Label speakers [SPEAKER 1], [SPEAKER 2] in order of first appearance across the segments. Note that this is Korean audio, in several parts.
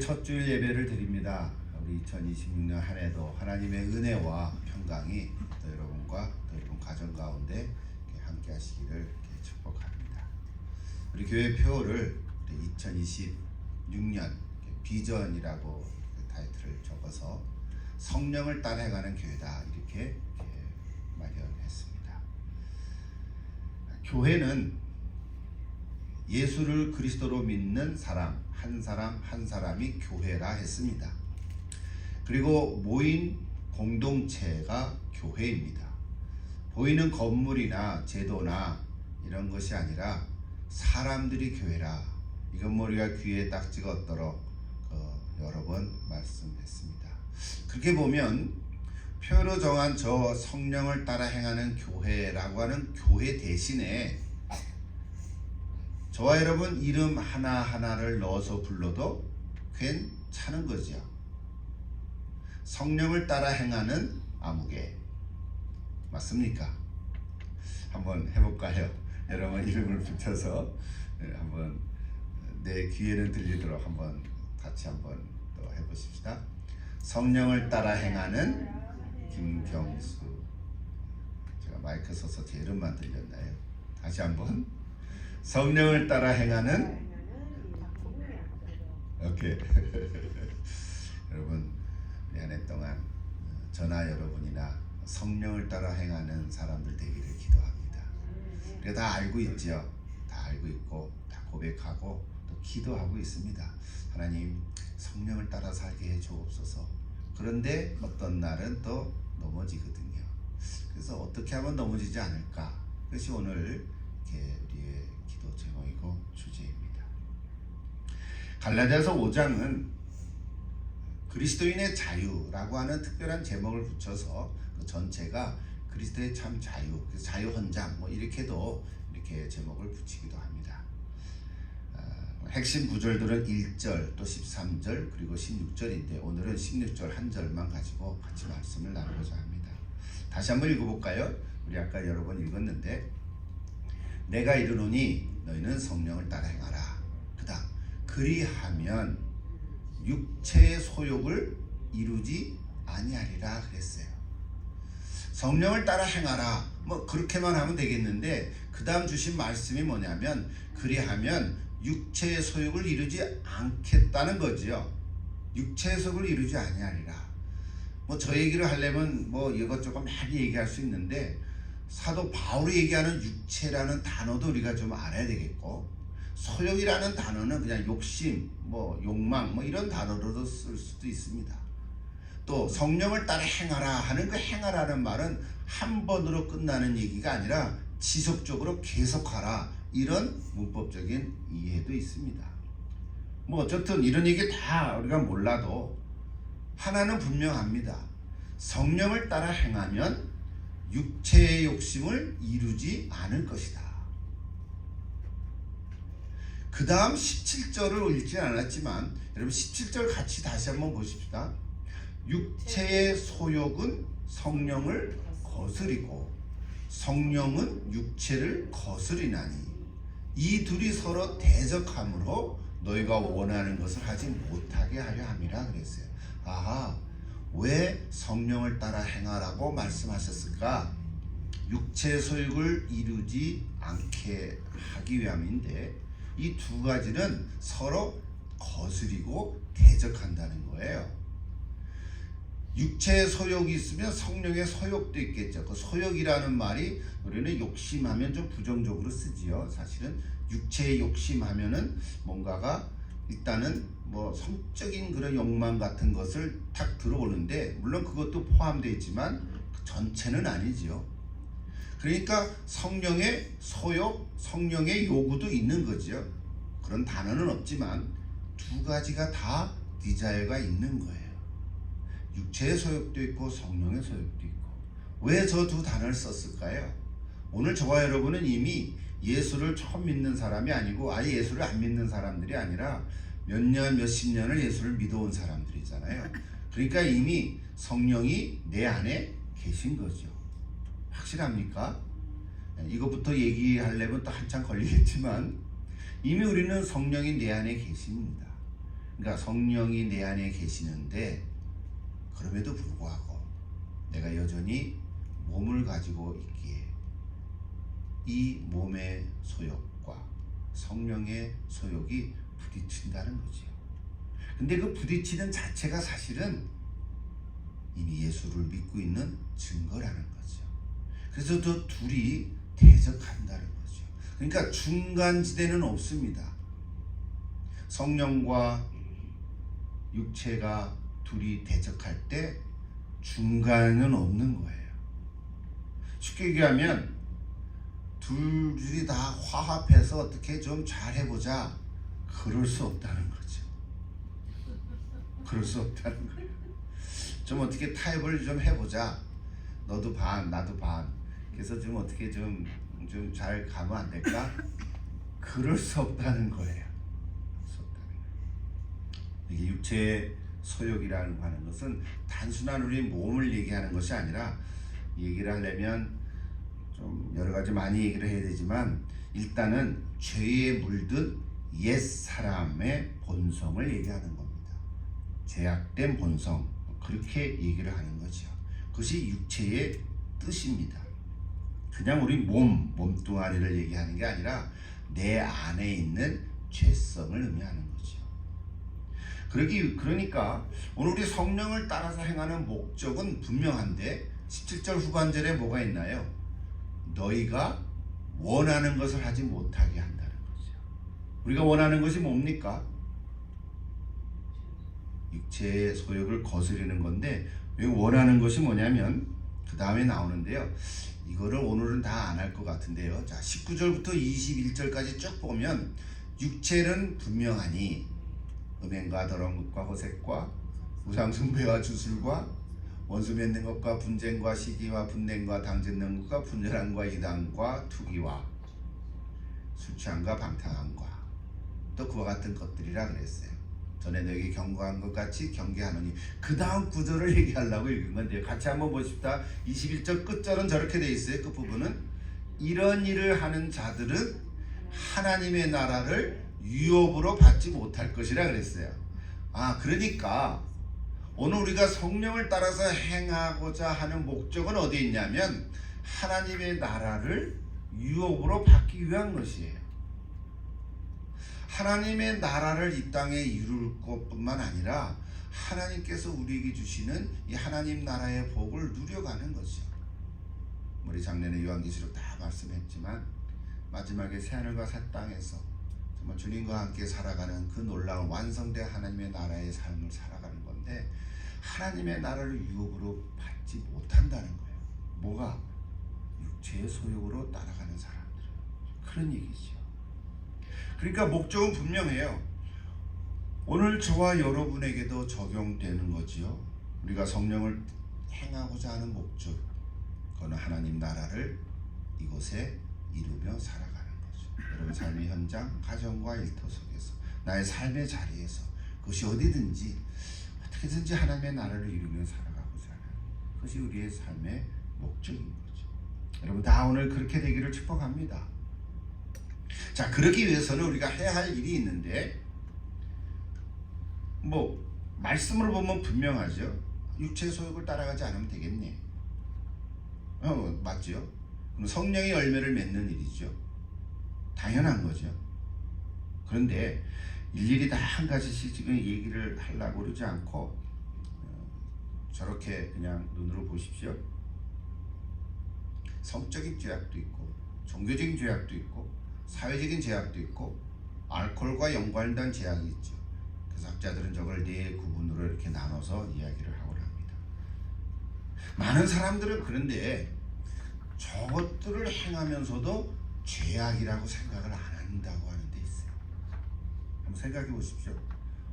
[SPEAKER 1] 첫 주일 예배를 드립니다. 우리 2026년 한 해도 하나님의 은혜와 평강이 또 여러분과 또 여러분 가정 가운데 함께 하시기를 축복합니다. 우리 교회 표어를 2026년 비전이라고 타이틀을 적어서 성령을 따라가는 교회다 이렇게 마련했습니다. 교회는 예수를 그리스도로 믿는 사람 한 사람이 교회라 했습니다. 그리고 모인 공동체가 교회입니다. 보이는 건물이나 제도나 이런 것이 아니라 사람들이 교회라. 이건 우리가 귀에 딱 찍었도록 여러 번 말씀했습니다. 그렇게 보면 표로 정한 저 성령을 따라 행하는 교회라고 하는 교회 대신에 저와 여러분 이름 하나하나를 넣어서 불러도 괜찮은 거죠. 성령을 따라 행하는 아무개 맞습니까? 한번 해볼까요? 여러분 이름을 붙여서 한번 내 귀에는 들리도록 한번 같이 한번 또 해보십시다. 성령을 따라 행하는 김경수. 제가 마이크 써서 제 이름만 들렸나요? 다시 한번. 성령을 따라 행하는 오케이. 여러분 한 해 동안 저나 여러분이나 성령을 따라 행하는 사람들 되기를 기도합니다. 우리가 다 알고 있죠. 다 알고 있고 다 고백하고 또 기도하고 있습니다. 하나님 성령을 따라 살게 해주옵소서. 그런데 어떤 날은 또 넘어지거든요. 그래서 어떻게 하면 넘어지지 않을까? 그것이 오늘 우리의 기도 제목이고 주제입니다. 갈라디아서 5장은 그리스도인의 자유라고 하는 특별한 제목을 붙여서 그 전체가 그리스도의 참 자유, 자유 헌장 이렇게도 이렇게 제목을 붙이기도 합니다. 핵심 구절들은 1절 또 13절 그리고 16절인데 오늘은 16절 한 절만 가지고 같이 말씀을 나누고자 합니다. 다시 한번 읽어볼까요? 우리 아까 여러 번 읽었는데 내가 이르노니 너희는 성령을 따라 행하라. 그다음 그리하면 육체의 소욕을 이루지 아니하리라 그랬어요. 성령을 따라 행하라. 그렇게만 하면 되겠는데 그 다음 주신 말씀이 뭐냐면 그리하면 육체의 소욕을 이루지 않겠다는 거지요. 육체의 소욕을 이루지 아니하리라. 저 얘기를 하려면 이것저것 많이 얘기할 수 있는데 사도 바울이 얘기하는 육체라는 단어도 우리가 좀 알아야 되겠고 소욕이라는 단어는 그냥 욕심, 욕망 이런 단어로도 쓸 수도 있습니다. 또 성령을 따라 행하라 하는 그 행하라는 말은 한 번으로 끝나는 얘기가 아니라 지속적으로 계속하라 이런 문법적인 이해도 있습니다. 어쨌든 이런 얘기 다 우리가 몰라도 하나는 분명합니다. 성령을 따라 행하면 육체의 욕심을 이루지 않을 것이다. 그 다음 17절을 읽지 않았지만 여러분 17절 같이 다시 한번 보십시다. 육체의 소욕은 성령을 거스리고 성령은 육체를 거스리나니 이 둘이 서로 대적함으로 너희가 원하는 것을 하지 못하게 하려 함이라 그랬어요. 아하, 왜 성령을 따라 행하라고 말씀하셨을까? 육체의 소욕을 이루지 않게 하기 위함인데 이 두 가지는 서로 거스리고 대적한다는 거예요. 육체의 소욕이 있으면 성령의 소욕도 있겠죠. 그 소욕이라는 말이 우리는 욕심하면 좀 부정적으로 쓰지요. 사실은 육체의 욕심하면은 뭔가가 일단은 성적인 그런 욕망 같은 것을 탁 들어오는데 물론 그것도 포함되어 있지만 전체는 아니지요. 그러니까 성령의 소욕, 성령의 요구도 있는 거죠. 그런 단어는 없지만 두 가지가 다 디자이어가 있는 거예요. 육체의 소욕도 있고 성령의 소욕도 있고. 왜 저 두 단어를 썼을까요? 오늘 저와 여러분은 이미 예수를 처음 믿는 사람이 아니고 아예 예수를 안 믿는 사람들이 아니라 몇 년, 몇십 년을 예수를 믿어온 사람들이잖아요. 그러니까 이미 성령이 내 안에 계신 거죠. 확실합니까? 이것부터 얘기하려면 또 한참 걸리겠지만 이미 우리는 성령이 내 안에 계십니다. 그러니까 성령이 내 안에 계시는데 그럼에도 불구하고 내가 여전히 몸을 가지고 있기에 이 몸의 소욕과 성령의 소욕이 부딪힌다는 거죠. 근데 그 부딪히는 자체가 사실은 이미 예수를 믿고 있는 증거라는 거죠. 그래서 또 둘이 대적한다는 거죠. 그러니까 중간지대는 없습니다. 성령과 육체가 둘이 대적할 때 중간은 없는 거예요. 쉽게 얘기하면 둘이 다 화합해서 어떻게 좀 잘해보자, 그럴 수 없다는 거죠. 그럴 수 없다는 거예요. 좀 어떻게 타협을 좀 해보자, 너도 반 나도 반, 그래서 좀 어떻게 좀 잘 가면 안 될까? 그럴 수 없다는 거예요. 이게 육체의 소욕이라는 하는 것은 단순한 우리 몸을 얘기하는 것이 아니라, 얘기를 하려면 좀 여러 가지 많이 얘기를 해야 되지만 일단은 죄에 물든 옛 사람의 본성을 얘기하는 겁니다. 죄악된 본성, 그렇게 얘기를 하는 거죠. 그것이 육체의 뜻입니다. 그냥 우리 몸뚱아리를 얘기하는 게 아니라 내 안에 있는 죄성을 의미하는 거죠. 그러니까 오늘 우리 성령을 따라서 행하는 목적은 분명한데 17절 후반절에 뭐가 있나요? 너희가 원하는 것을 하지 못하게 한다는 거죠. 우리가 원하는 것이 뭡니까? 육체의 소욕을 거스르는 건데, 여기 원하는 것이 뭐냐면 그 다음에 나오는데요. 이거를 오늘은 다 안 할 것 같은데요. 자, 19절부터 21절까지 쭉 보면 육체는 분명하니 음행과 더러운 것과 호색과 우상숭배와 주술과 원수 맺는 것과 분쟁과 시기와 분냉과 당짓는 것과 분열함과 이단과 투기와 술 취함과 방탕함과 또 그와 같은 것들이라 그랬어요. 전에 너에게 경고한 것 같이 경계하노니, 그 다음 구절을 얘기하려고 읽은 건데요. 같이 한번 보십시다. 21절 끝절은 저렇게 돼 있어요. 끝부분은 이런 일을 하는 자들은 하나님의 나라를 유업으로 받지 못할 것이라 그랬어요. 그러니까 오늘 우리가 성령을 따라서 행하고자 하는 목적은 어디에 있냐면 하나님의 나라를 유업으로 받기 위한 것이에요. 하나님의 나라를 이 땅에 이룰 것뿐만 아니라 하나님께서 우리에게 주시는 이 하나님 나라의 복을 누려가는 거죠. 우리 작년에 요한계시록 다 말씀했지만 마지막에 새하늘과 새 땅에서 정말 주님과 함께 살아가는 그 놀라운 완성된 하나님의 나라의 삶을 살아가는 건데, 하나님의 나라를 유업으로 받지 못한다는 거예요. 뭐가? 육체의 소욕으로 따라가는 사람들, 그런 얘기죠. 그러니까 목적은 분명해요. 오늘 저와 여러분에게도 적용되는 거지요. 우리가 성령을 행하고자 하는 목적, 그거는 하나님 나라를 이곳에 이루며 살아가는 거죠. 여러분 삶의 현장, 가정과 일터 속에서, 나의 삶의 자리에서, 그것이 어디든지 어떻게든지 하나님의 나라를 이루며 살아가고자 하는, 그것이 우리의 삶의 목적인 거죠. 여러분 다 오늘 그렇게 되기를 축복합니다. 자, 그러기 위해서는 우리가 해야 할 일이 있는데, 말씀을 보면 분명하죠. 육체의 소욕을 따라가지 않으면 되겠네. 맞죠? 그럼 성령의 열매를 맺는 일이죠. 당연한 거죠. 그런데 일일이 다 한 가지씩 지금 얘기를 하려고 그러지 않고 저렇게 그냥 눈으로 보십시오. 성적인 죄악도 있고, 종교적인 죄악도 있고, 사회적인 죄악도 있고, 알코올과 연관된 죄악이 있죠. 그래서 학자들은 저걸 네 구분으로 이렇게 나눠서 이야기를 하곤 합니다. 많은 사람들은 그런데 저것들을 행하면서도 죄악이라고 생각을 안 한다고 하는 데 있어요. 한번 생각해 보십시오.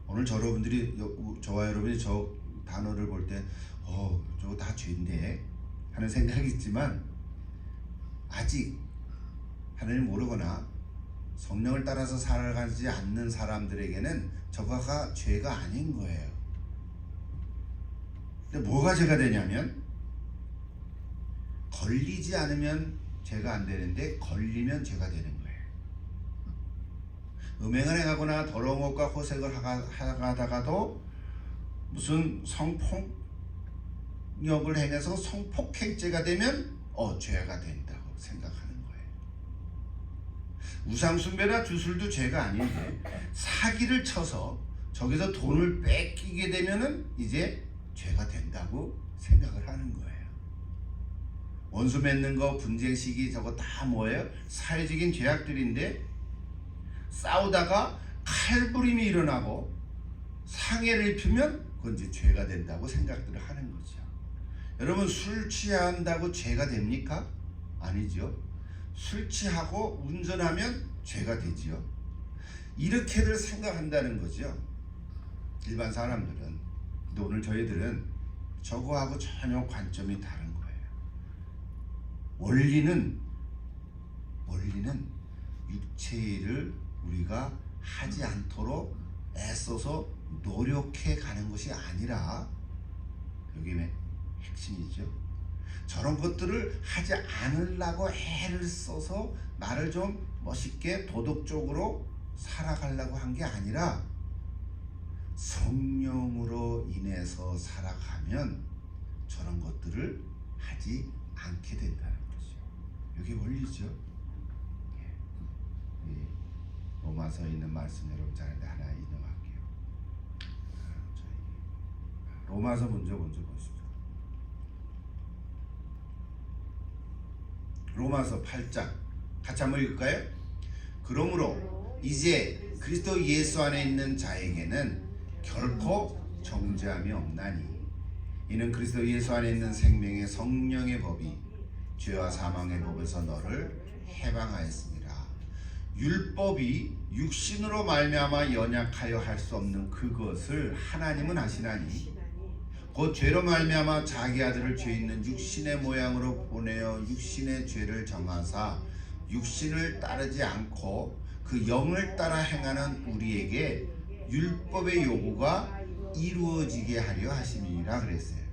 [SPEAKER 1] 오늘 저와 여러분이 저 단어를 볼 때 저거 다 죄인데 하는 생각이 있지만, 아직 하나님을 모르거나 성령을 따라서 살아가지 않는 사람들에게는 저거가 죄가 아닌 거예요. 근데 뭐가 죄가 되냐면, 걸리지 않으면 죄가 안 되는데 걸리면 죄가 되는 거예요. 음행을 행하거나 더러운 것과 호색을 하다가도 무슨 성폭력을 행해서 성폭행죄가 되면 죄가 된다고 생각하는 거예요. 우상숭배나 주술도 죄가 아닌데 사기를 쳐서 저기서 돈을 뺏기게 되면은 이제 죄가 된다고 생각을 하는 거예요. 원수 맺는 거, 분쟁 시기 저거 다 뭐예요? 사회적인 죄악들인데 싸우다가 칼부림이 일어나고 상해를 입히면 그건 이제 죄가 된다고 생각들을 하는 거죠. 여러분, 술 취한다고 죄가 됩니까? 아니죠. 술 취하고 운전하면 죄가 되지요. 이렇게들 생각한다는 거죠. 일반 사람들은. 근데 오늘 저희들은 저거하고 전혀 관점이 다른 거예요. 원리는 육체를 우리가 하지 않도록 애써서 노력해 가는 것이 아니라, 여기 핵심이죠. 저런 것들을 하지 않으려고 애를 써서 나를 좀 멋있게 도덕적으로 살아가려고 한 게 아니라 성령으로 인해서 살아가면 저런 것들을 하지 않게 된다는 거죠. 이게 원리죠. 로마서에 있는 말씀 여러분 잘 하나 인용할게요. 로마서 먼저 보시죠. 로마서 8장 같이 한번 읽을까요? 그러므로 이제 그리스도 예수 안에 있는 자에게는 결코 정죄함이 없나니 이는 그리스도 예수 안에 있는 생명의 성령의 법이 죄와 사망의 법에서 너를 해방하였습니다. 율법이 육신으로 말미암아 연약하여 할 수 없는 그것을 하나님은 하시나니 곧 죄로 말미암아 자기 아들을 죄 있는 육신의 모양으로 보내어 육신의 죄를 정하사 육신을 따르지 않고 그 영을 따라 행하는 우리에게 율법의 요구가 이루어지게 하려 하심이라 그랬어요.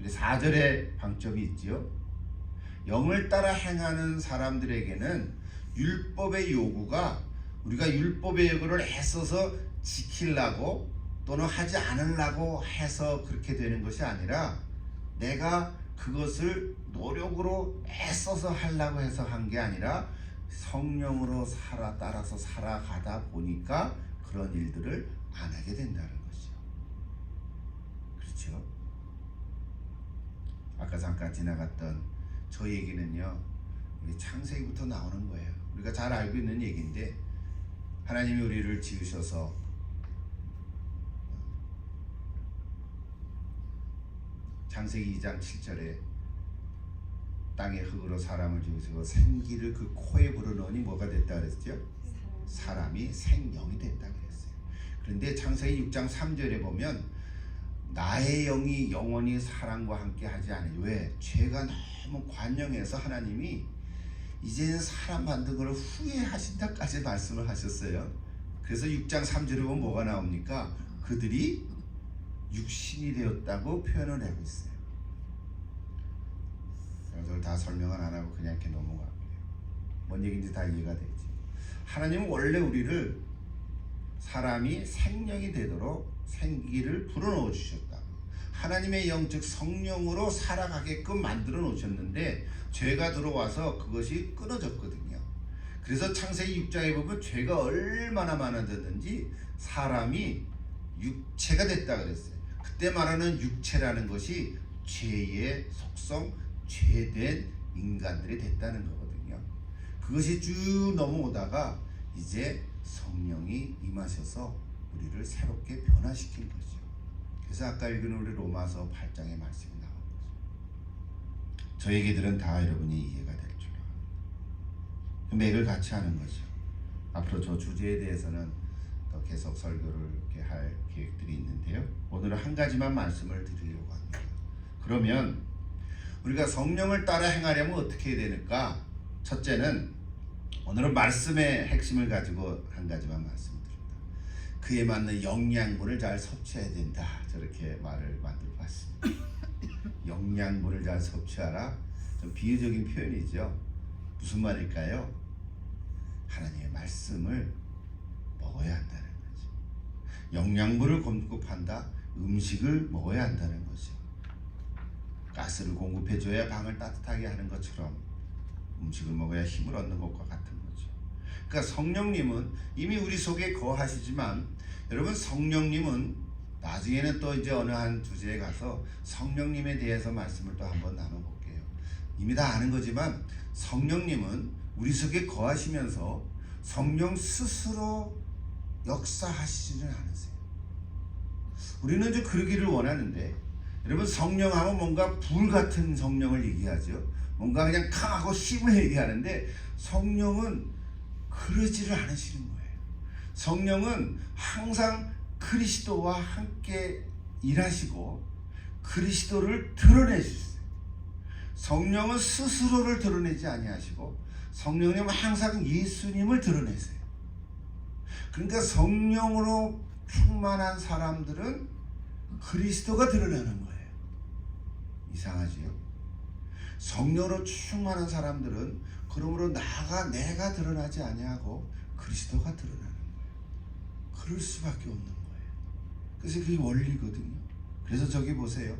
[SPEAKER 1] 4절에 방점이 있죠. 영을 따라 행하는 사람들에게는 율법의 요구가 우리가 율법의 요구를 애써서 지키려고 또는 하지 않으려고 해서 그렇게 되는 것이 아니라 내가 그것을 노력으로 애써서 하려고 해서 한 게 아니라 성령으로 따라서 살아가다 보니까 그런 일들을 안 하게 된다는 거죠. 그렇죠? 아까 잠깐 지나갔던 저 얘기는요, 우리 창세기부터 나오는 거예요. 우리가 잘 알고 있는 얘기인데 하나님이 우리를 지으셔서 창세기 2장 7절에 땅의 흙으로 사람을 지으시고 생기를 그 코에 불어넣으니 뭐가 됐다 그랬죠? 사람이 생명이 됐다 그랬어요. 그런데 창세기 6장 3절에 보면 나의 영이 영원히 사람과 함께 하지 않으니, 왜? 죄가 너무 관영해서 하나님이 이제는 사람 만든 걸 후회하신다까지 말씀을 하셨어요. 그래서 6장 3절에 보면 뭐가 나옵니까? 그들이 육신이 되었다고 표현을 하고 있어요. 이걸 다 설명은 안 하고 그냥 이렇게 넘어갈게요. 뭔 얘기인지 다 이해가 되지. 하나님은 원래 우리를 사람이 생명이 되도록 생기를 불어넣어 주셨다. 하나님의 영 즉 성령으로 살아가게끔 만들어 놓으셨는데 죄가 들어와서 그것이 끊어졌거든요. 그래서 창세기 6장에 보면 죄가 얼마나 많아졌는지 사람이 육체가 됐다 그랬어요. 그때 말하는 육체라는 것이 죄의 속성, 죄된 인간들이 됐다는 거거든요. 그것이 쭉 넘어오다가 이제 성령이 임하셔서 우리를 새롭게 변화시킨 거죠. 그래서 아까 읽은 우리 로마서 8장의 말씀이 나온 거죠. 저 얘기들은 다 여러분이 이해가 될 줄 압니다. 맥을 같이 하는 거죠. 앞으로 저 주제에 대해서는 더 계속 설교를 이렇게 할 계획들이 있는데요. 오늘은 한 가지만 말씀을 드리려고 합니다. 그러면 우리가 성령을 따라 행하려면 어떻게 해야 되는가? 첫째는 오늘은 말씀의 핵심을 가지고 한 가지만 말씀드립니다. 그에 맞는 영양분을 잘 섭취해야 된다. 저렇게 말을 만들어 봤습니다. 영양분을 잘 섭취하라. 좀 비유적인 표현이죠. 무슨 말일까요? 하나님의 말씀을 먹어야 한다는 거죠. 영양분을 공급한다. 음식을 먹어야 한다는 거죠. 가스를 공급해줘야 방을 따뜻하게 하는 것처럼 음식을 먹어야 힘을 얻는 것과 같은 거죠. 그러니까 성령님은 이미 우리 속에 거하시지만 여러분 성령님은 나중에는 또 이제 어느 한 주제에 가서 성령님에 대해서 말씀을 또 한번 나눠볼게요. 이미 다 아는 거지만 성령님은 우리 속에 거하시면서 성령 스스로 역사하시지는 않으세요. 우리는 이제 그러기를 원하는데 여러분 성령하면 뭔가 불 같은 성령을 얘기하죠. 뭔가 그냥 강하고 힘을 얘기하는데 성령은 그러지를 않으시는 거예요. 성령은 항상 그리스도와 함께 일하시고 그리스도를 드러내주세요. 성령은 스스로를 드러내지 아니하시고 성령님은 항상 예수님을 드러내세요. 그러니까 성령으로 충만한 사람들은 그리스도가 드러나는 거예요. 이상하지요? 성령으로 충만한 사람들은 그러므로 내가 드러나지 아니하고 그리스도가 드러나는 거예요. 그럴 수밖에 없는 거예요. 그래서 그게 원리거든요. 그래서 저기 보세요.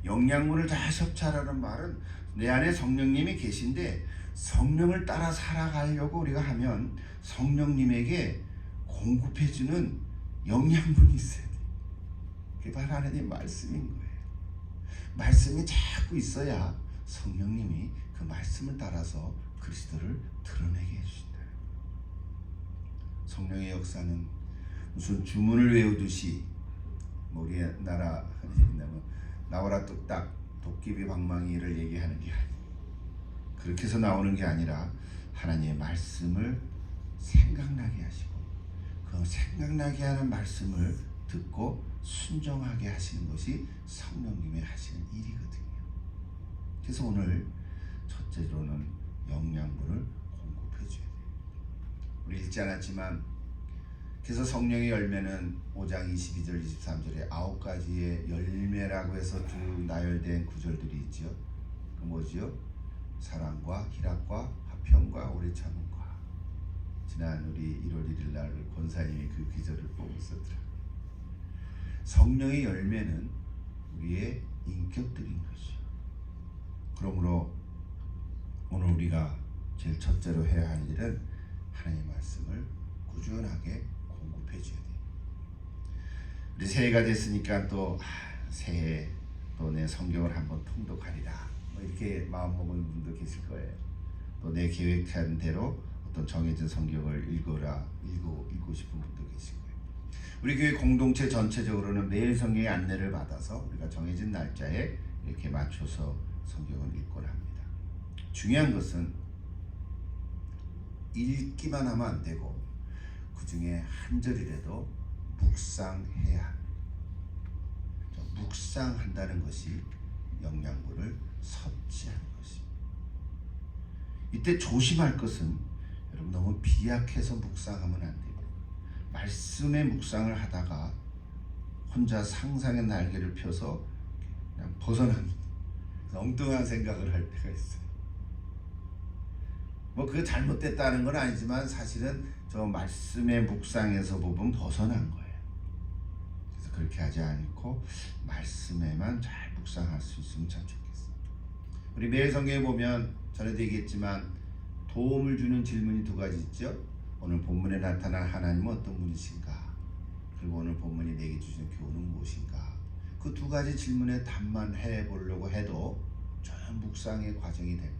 [SPEAKER 1] 영양분을 다 섭취하라는 말은 내 안에 성령님이 계신데 성령을 따라 살아가려고 우리가 하면 성령님에게 공급해주는 영양분이 있어야 돼요. 그게 바로 하나님의 말씀인 거예요. 말씀이 자꾸 있어야 성령님이 그 말씀을 따라서 그리스도를 드러내게 해주신다. 성령의 역사는 무슨 주문을 외우듯이 우리나라 나와라 뚝딱 도깨비 방망이를 얘기하는 게 아니에요. 그렇게 해서 나오는 게 아니라 하나님의 말씀을 생각나게 하시고 그 생각나게 하는 말씀을 듣고 순종하게 하시는 것이 성령님의 하시는 일이거든요. 그래서 오늘 첫째로는 영양분을 공급해 줘야 돼요. 우리 읽지 않았지만 그래서 성령의 열매는 5장 22절 23절에 9가지의 열매라고 해서 쭉 나열된 구절들이 있죠. 그 뭐죠? 사랑과 희락과 화평과 오래 참음과. 지난 우리 1월 1일 날 권사님이 그 기절을 보고 있었더라. 성령의 열매는 우리의 인격들인 것이죠. 그러므로 오늘 우리가 제일 첫째로 해야 할 일은 하나님의 말씀을 꾸준하게 공급해 줘야 돼요. 우리 새해가 됐으니까 또 새해 또 내 성경을 한번 통독하리라 이렇게 마음먹은 분도 계실 거예요. 또 내 계획한 대로 어떤 정해진 성경을 읽고 싶은 분도 계실 거예요. 우리 교회 공동체 전체적으로는 매일 성경의 안내를 받아서 우리가 정해진 날짜에 이렇게 맞춰서 성경을 읽곤 합니다. 중요한 것은 읽기만 하면 안 되고 그 중에 한 절이라도 묵상해야 합니다. 묵상한다는 것이 영양분을 섭취하는 것입니다. 이때 조심할 것은 여러분 너무 비약해서 묵상하면 안 됩니다. 말씀의 묵상을 하다가 혼자 상상의 날개를 펴서 그냥 벗어납니다. 엉뚱한 생각을 할 때가 있어요. 그게 잘못됐다는 건 아니지만 사실은 저 말씀의 묵상에서 보면 벗어난 거예요. 그래서 그렇게 하지 않고 말씀에만 잘 묵상할 수 있으면 참 좋겠어요. 우리 매일 성경에 보면 전에도 얘기했지만 도움을 주는 질문이 두 가지 있죠. 오늘 본문에 나타난 하나님은 어떤 분이신가? 그리고 오늘 본문이 내게 주신 교훈은 무엇인가? 그 두 가지 질문에 답만 해보려고 해도 좀 묵상의 과정이 됩니다.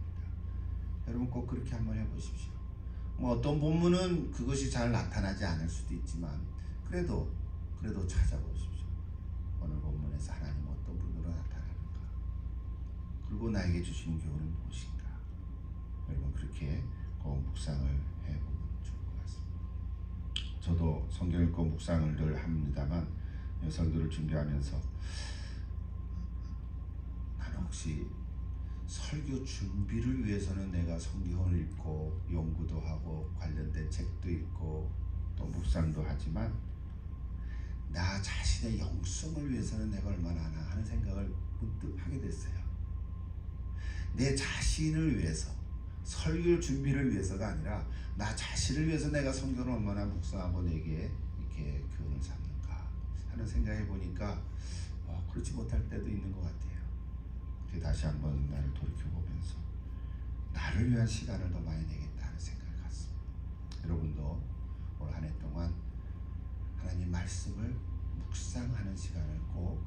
[SPEAKER 1] 여러분 꼭 그렇게 한번 해보십시오. 어떤 본문은 그것이 잘 나타나지 않을 수도 있지만 그래도 찾아보십시오. 오늘 본문에서 하나님 어떤 분으로 나타나는가? 그리고 나에게 주시는 교훈은 무엇인가? 여러분 그렇게 꼭 묵상을 해보면 좋을 것 같습니다. 저도 성경 읽고 묵상을 늘 합니다만 설교를 준비하면서 나는 혹시 설교 준비를 위해서는 내가 성경을 읽고 연구도 하고 관련된 책도 읽고 또 묵상도 하지만 나 자신의 영성을 위해서는 내가 얼마나 하나 하는 생각을 문득 하게 됐어요. 내 자신을 위해서 설교 준비를 위해서가 아니라 나 자신을 위해서 내가 성경을 얼마나 묵상하고 내게 이렇게 교훈을 삼는가 하는 생각해 보니까 그렇지 못할 때도 있는 것 같아요. 다시 한번 나를 돌이켜보면서 나를 위한 시간을 더 많이 내겠다 하는 생각을 갖습니다. 여러분도 올 한 해 동안 하나님 말씀을 묵상하는 시간을 꼭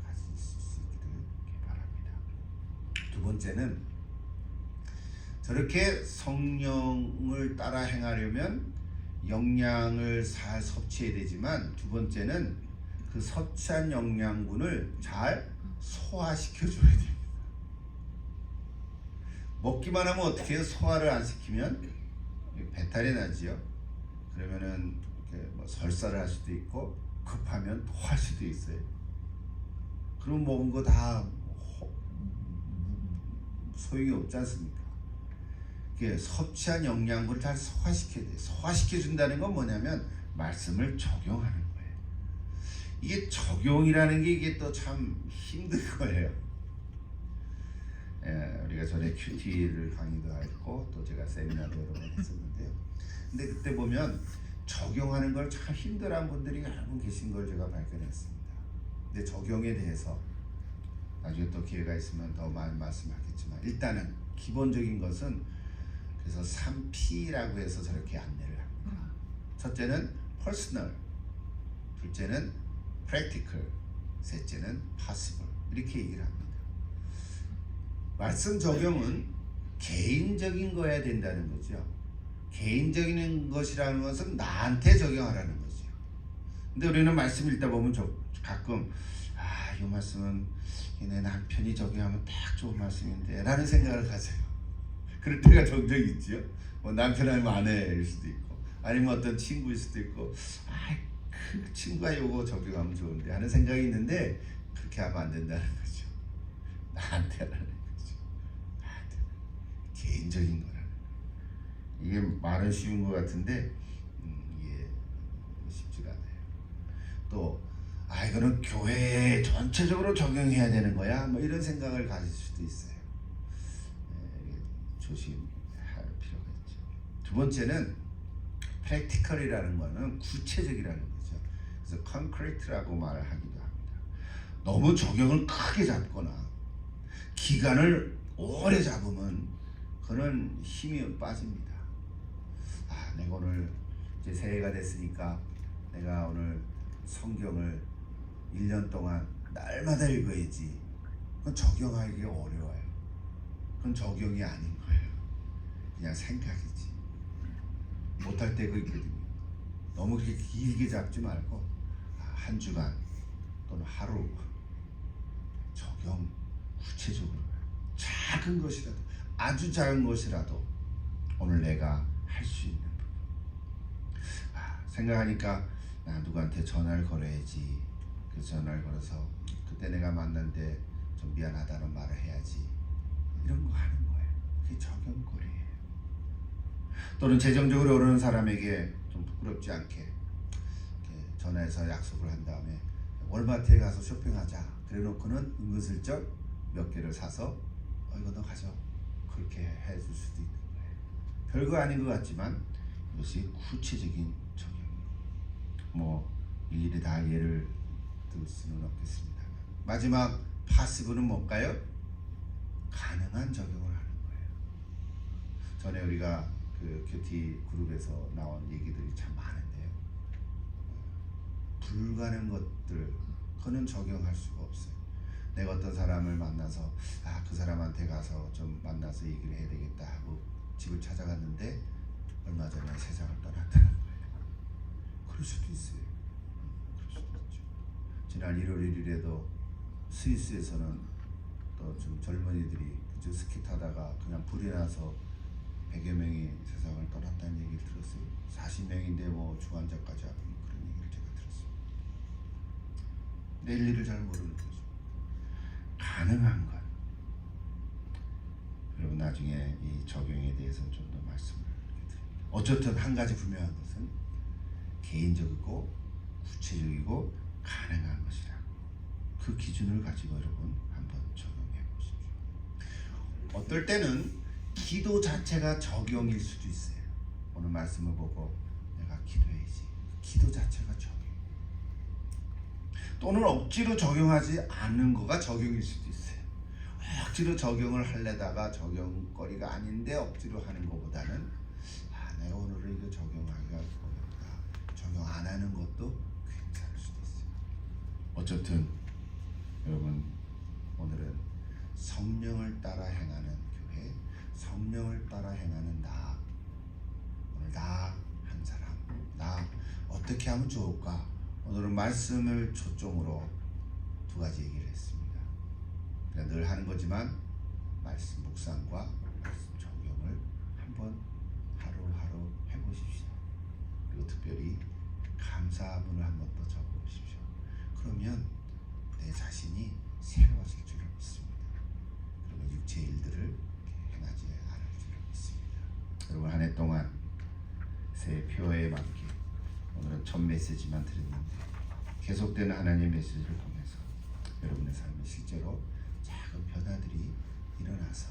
[SPEAKER 1] 가질 수 있기를 바랍니다. 두 번째는 저렇게 성령을 따라 행하려면 영양을 잘 섭취해야 되지만 두 번째는 그 섭취한 영양분을 잘 소화시켜 줘야 됩니다. 먹기만 하면 어떻게 해요? 소화를 안 시키면 배탈이 나지요. 그러면은 이렇게 뭐 설사를 할 수도 있고 급하면 토할 수도 있어요. 그럼 먹은 거 다 소용이 없지 않습니까? 섭취한 영양분을 잘 소화시켜야 돼요. 소화시켜 준다는 건 뭐냐면 말씀을 적용하는 거예요. 이게 적용이라는 게 이게 또 참 힘든 거예요. 우리가 전에 큐티를 강의도 했고 또 제가 세미나도 여러 번 했었는데요. 근데 그때 보면 적용하는 걸 참 힘들어하는 분들이 여러 분 계신 걸 제가 발견했습니다. 근데 적용에 대해서 나중에 또 기회가 있으면 더 많이 말씀하겠지만 일단은 기본적인 것은 그래서 3P라고 해서 저렇게 안내를 합니다. 첫째는 personal, 둘째는 practical, 셋째는 possible 이렇게 얘기를 합니다. 말씀 적용은 개인적인 거여야 된다는 거죠. 개인적인 것이라는 것은 나한테 적용하라는 거죠. 근데 우리는 말씀 읽다 보면 가끔 이 말씀은 내 남편이 적용하면 딱 좋은 말씀인데 라는 생각을 가져요. 그럴 때가 종종 있죠. 뭐 남편 아니면 아내일 수도 있고 아니면 어떤 친구일 수도 있고 그 친구가 요거 적용하면 좋은데 하는 생각이 있는데 그렇게 하면 안 된다는 거죠. 나한테 하라는 거죠. 나한테 개인적인 거라는 거예요. 이게 말은 쉬운 것 같은데 이게 쉽지가 않아요. 또 이거는 교회에 전체적으로 적용해야 되는 거야 뭐 이런 생각을 가질 수도 있어요. 조심할 필요가 있죠. 두 번째는 practical이라는 거는 구체적이라는 거죠. 그래서 concrete라고 말을 하기도 합니다. 너무 적용을 크게 잡거나 기간을 오래 잡으면 그는 힘이 빠집니다. 내가 오늘 이제 새해가 됐으니까 내가 오늘 성경을 1년 동안 날마다 읽어야지. 그건 적용하기가 어려워요. 그건 적용이 아닌 거예요. 그냥 생각이지. 못할 때가 있거든요. 너무 그렇게 길게 잡지 말고 한 주간 또는 하루 적용 구체적으로 작은 것이라도 아주 작은 것이라도 오늘 내가 할 수 있는 부분. 생각하니까 나 누구한테 전화를 걸어야지. 그래서 전화를 걸어서 그때 내가 만났는데 좀 미안하다는 말을 해야지. 이런 거 하는 거예요. 그게 적용거리예요. 또는 재정적으로 어려운 사람에게 좀 부끄럽지 않게 전화해서 약속을 한 다음에 월마트에 가서 쇼핑하자. 그래놓고는 은근슬쩍 몇 개를 사서 이거 너 가져. 그렇게 해줄 수도 있는 거예요. 별거 아닌 것 같지만 이것이 구체적인 적용이에요. 뭐 일일이 다 예를 들 수는 없겠습니다. 마지막 파시브는 뭘까요? 가능한 적용을 하는 거예요. 전에 우리가 그 큐티 그룹에서 나온 얘기들이 참 많은데요. 불가능한 것들 그는 적용할 수가 없어요. 내가 어떤 사람을 만나서 그 사람한테 가서 좀 만나서 얘기를 해야 되겠다 하고 집을 찾아갔는데 얼마 전에 세상을 떠났다는 거예요. 그럴 수도 있어요. 그럴 수도 있죠. 지난 1월 1일에도 스위스에서는 또 좀 젊은이들이 스키 타다가 그냥 불이 나서 100여 명이 세상을 떠났다는 얘기를 들었어요. 40명인데 뭐 중환자까지 하고 그런 얘기를 제가 들었어요. 내일 일을 잘 모르는 거죠. 가능한 것. 여러분 나중에 이 적용에 대해서 좀 더 말씀을 드립니다. 어쨌든 한 가지 분명한 것은 개인적이고 구체적이고 가능한 것이라고. 그 기준을 가지고 여러분 한번 적용해 보십시오. 어떨 때는 기도 자체가 적용일 수도 있어요. 오늘 말씀을 보고 내가 기도해야지. 기도 자체가 적용. 또는 억지로 적용하지 않는 거가 적용일 수도 있어요. 억지로 적용을 하려다가 적용거리가 아닌데 억지로 하는 것보다는 내가 오늘은 이거 적용하기가 어렵다. 적용 안 하는 것도 괜찮을 수도 있어요. 어쨌든 여러분 오늘은 성령을 따라 행하는 교회, 성령을 따라 행하는 나. 오늘 나 한 사람, 나 어떻게 하면 좋을까? 오늘은 말씀을 초점으로 두 가지 얘기를 했습니다. 그냥 늘 하는 거지만 말씀 묵상과 말씀 적용을 한번 하루하루 해보십시오. 그리고 특별히 감사문을 한번 더 적어보십시오. 그러면 내 자신이 새로워질 줄을 믿습니다. 그리고 육체의 일들을 행하지 않을 줄을 믿습니다. 여러분 한 해 동안 새 표에 맞게 오늘은 첫 메시지만 드렸는데 계속되는 하나님의 메시지를 통해서 여러분의 삶에 실제로 작은 변화들이 일어나서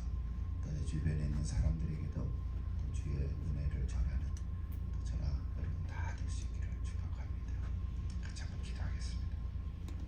[SPEAKER 1] 또 내 주변에 있는 사람들에게도